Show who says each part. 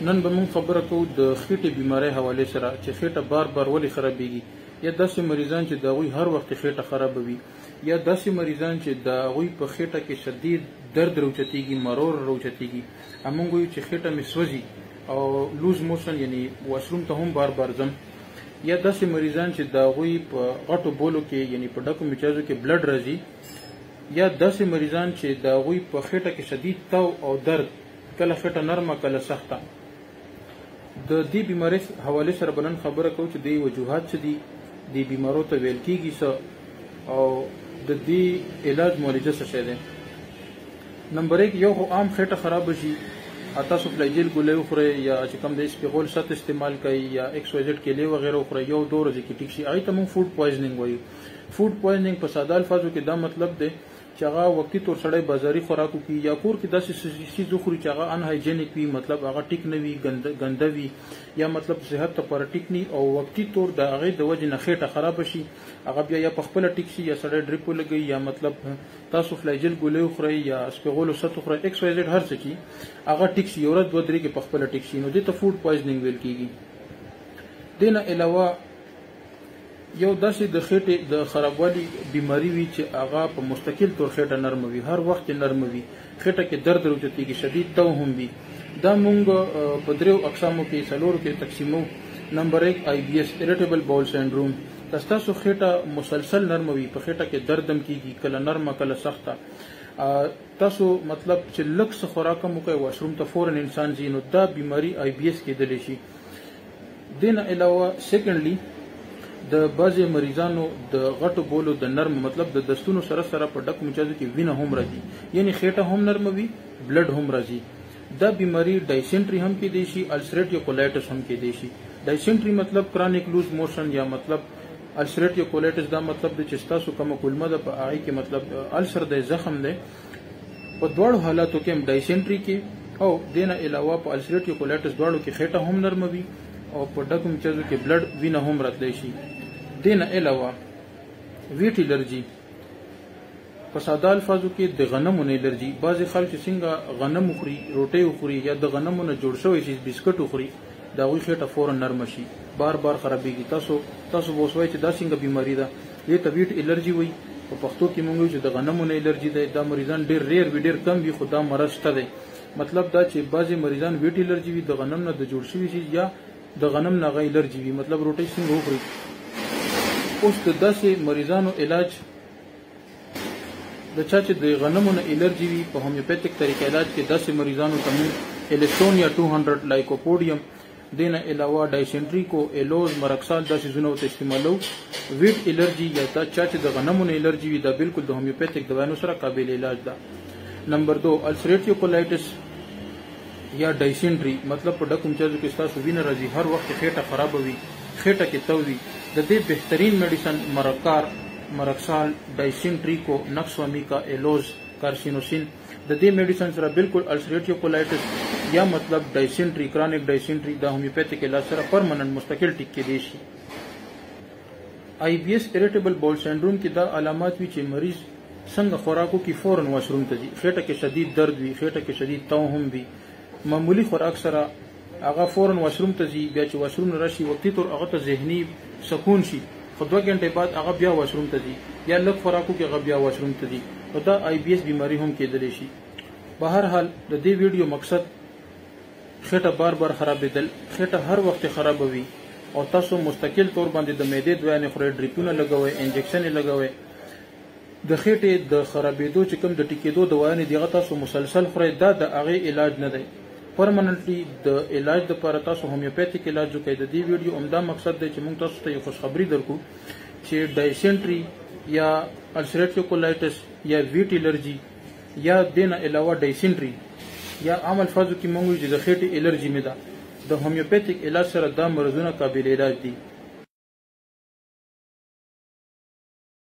Speaker 1: نن به موږ خبره کوو د خېټې بیماری حواله سره چې خېټه بار بار ولې خرابېږي، یا داسې مریضان چې د هغوی هر وخت خېټه خرابوي، یا داسې مریضان چې د هغوی په خېټه کې شدید درد راوچتېږي، مرور راوچتېږي، همونږ وایو چې خېټه مې سوځي او لوز موشن یعنی واشروم ته هم بار بار ځم، یا داسې مریضان چې د هغوی په غټو بولو کې یعنی په ډکو میچازو کې بلډ راځي، یا داسې مریضان چې د هغوی په خېټه کې شدید تاو او درد، کله خېټه نرمه کله سخته. د دې بیماری حواله سره به نن خبره کوو چې د وجوهات څه دي، د بیمارو ته ویل کېږي څه، او د دې علاج معالجه څه شی دی. نمبر 1 یو خو عام خېټه خرابه شي، تاسو فلاجیل ګولۍ وخورئ یا چې کوم د سپیغول ست استعمال کوئ یا ایکس واي زیډ کیلې وغیره وخورئ، یو 2 ورځې کې ټیک شي. هغې ته موږ فوډ پوایزنینګ وایو. فوډ پوایزنینګ په ساده الفاظو کې دا مطلب دی چې هغه وقتي طور سړی بازاري خوراکو کې یا کور کې داسې څیز وخوري چې هغه ان هایجینیک وي، مطلب هغه ټیک نه وي، ګنده وي، یا مطلب صحت لپاره ټیک نه، او وقتي طور د هغې د وجې نه خېټه خرابه شي، هغه بیا یا پخپله ټیک شي یا سړی ډریپ ولګوي، یا مطلب تاسو فلاجیل ګولۍ وخورئ یا سپیغولو ست وخورئ، ایکس واي زیډ هر څه چې هغه ټیک شي، یو ورځ 2 3 کې پخپله ټیک شي، نو دې ته فوډ پوایزنینګ ویل کېږي. دې نه علاوه یو داسې د خېټې د خرابوالي بیماری وي چې هغه په مستقل طور خېټه نرمه وي، هر وخت نرمه وي، خېټه کې درد راوچتېږي، شدید تاو هم وي. دا مونږ په 3 اقسامو کې 4 کې تقسیمو. نمبر 1 IBS اریټیبل باول سینډروم. تاسو خېټه مسلسل نرمه وي، په خېټه کې درد هم کېږي، کله نرمه کله سخته، تاسو مطلب چې لږ څه خوراک هم وکړئ واشروم ته فورا انسان ځي، نو دا بیماری IBS کېدلی شي. دې نه علاوه سیکنډلی د بعضې مریضانو د غټو بولو د نرم مطلب د دستونو سره سره په ډکو میچازو کې وینه هم راځي، یعنی خېټه هم نرمه وي، بلډ هم راځي. دا بیماری ډایسنټري هم کېدی شي، السریټیو کولایټس هم کېدی شي. ډایسنټري مطلب کرانیک لوز موشن، یا مطلب السریټیو کولایټس دا مطلب دی چې ستاسو کومه کولمه ده په هغې کې مطلب السر دی، زخم دی. په دواړو حالاتو کې هم ډایسنټري کې او دې نه علاوه په السریټیو کولایټس دواړو کې خېټه هم نرمه وي او په ډکو میچازو کې بلډ وینه هم راتلی شي. دې نه علاوه ویټ الرجي، په ساده الفاظو کې د غنمو نه الرجي. بعضې خلک چې څنګه غنم وخوري، روټۍ وخوري، یا د غنمو نه جوړ شوی شي بسکټ وخوري، د هغوی خېټه فورا نرمه شي، بار بار خرابېږي. تاسو به اوس وایئ چې دا څنګه بیماري ده، دې ته ویټ الرجي وایي. په پښتو کې موږ وایو چې د غنمو نه الرجي دی. دا مریضان ډېر ریر وي، ډېر کم وي، خو دا مرض شته دی. مطلب دا چې بعضې مریضان ویټ الرجي وي، د غنم نه د جوړ شوي شي یا د غنم نه هغه الرجي وي، مطلب روټۍ څنګه وخوري. اوس د داسې مریضانو علاج، د چا چې د غنمو نه الرجي وي، په هومیوپیتیک طریقه علاج کې داسې مریضانو ته موږ الکترونیا 200 لایکوپوډیم، دې نه علاوه ډایسنټریکو، ایلوز، مرکسال دا څیزونه ورته استعمالو. ویټ الرجي یا دا چا چې د غنمو نه الرجي وي، دا بالکل د هومیوپیتیک دوايانو سره قابل علاج ده. نمبر 2 السریټیو کولایټس یا ډایسنټري، مطلب په ډکو میچازو کې ستاسو وینه راځي، هر وخت خېټه خرابه وي، خېټه کې تاو وي. د دې بهترین میډیسن مرکسال، ډایسنټریکو، نکسوامیکا، ایلوز، کارسینوسین. د دې میډیسن سره بالکل السریټیو کولایټس یا مطلب ډایسنټري، کرانیک ډایسنټري، د هومیوپیتیک علاج سره پرمننټ مستقل ټیک کېدی شي. IBS اریټیبل باول سینډروم کې دا علامات وي چې مریض څنګه خوراکو کې فورا واشروم ته ځي، خېټه کې شدید درد وي، خېټه کې شدید تاو هم وي، معمولی خوراک سره هغه فورا واشروم ته ځي، بیا چې واشروم نه راشي وقتي طور هغه ته ذهني سکون شي، خو 2 غنټې بعد هغه بیا واشروم ته ځي، یا لږ خوراکو کې هغه بیا واشروم ته ځي، نو دا IBS بیماری هم کېدلی شي. په هر حال د دې ویډیو مقصد خېټه بار بار خرابېدل، خېټه هر وخت خرابوي او تاسو مستقل طور باندې د معدې دوايانې خورئ، ډریپونه لګوئ، انجکشن یې لګوئ. د خېټې د خرابېدو چې کوم د ټیکېدو دوايانې دي هغه تاسو مسلسل خورئ، دا د هغې علاج نه دی. پرمننټلی د علاج لپاره تاسو هومیوپیتیک علاج وکړئ. د دې ویډیو عمده مقصد دی چې موږ تاسو ته یو خوشخبري درکړو چې ډایسنټري یا السریټیو کولایټس یا ویټ الرجي یا دې نه علاوه ډایسنټري یا عام الفاظو کې موږ وایو چې د خېټې الرجي مې ده، د هومیوپیتیک علاج سره دا مرضونه قابل علاج دي.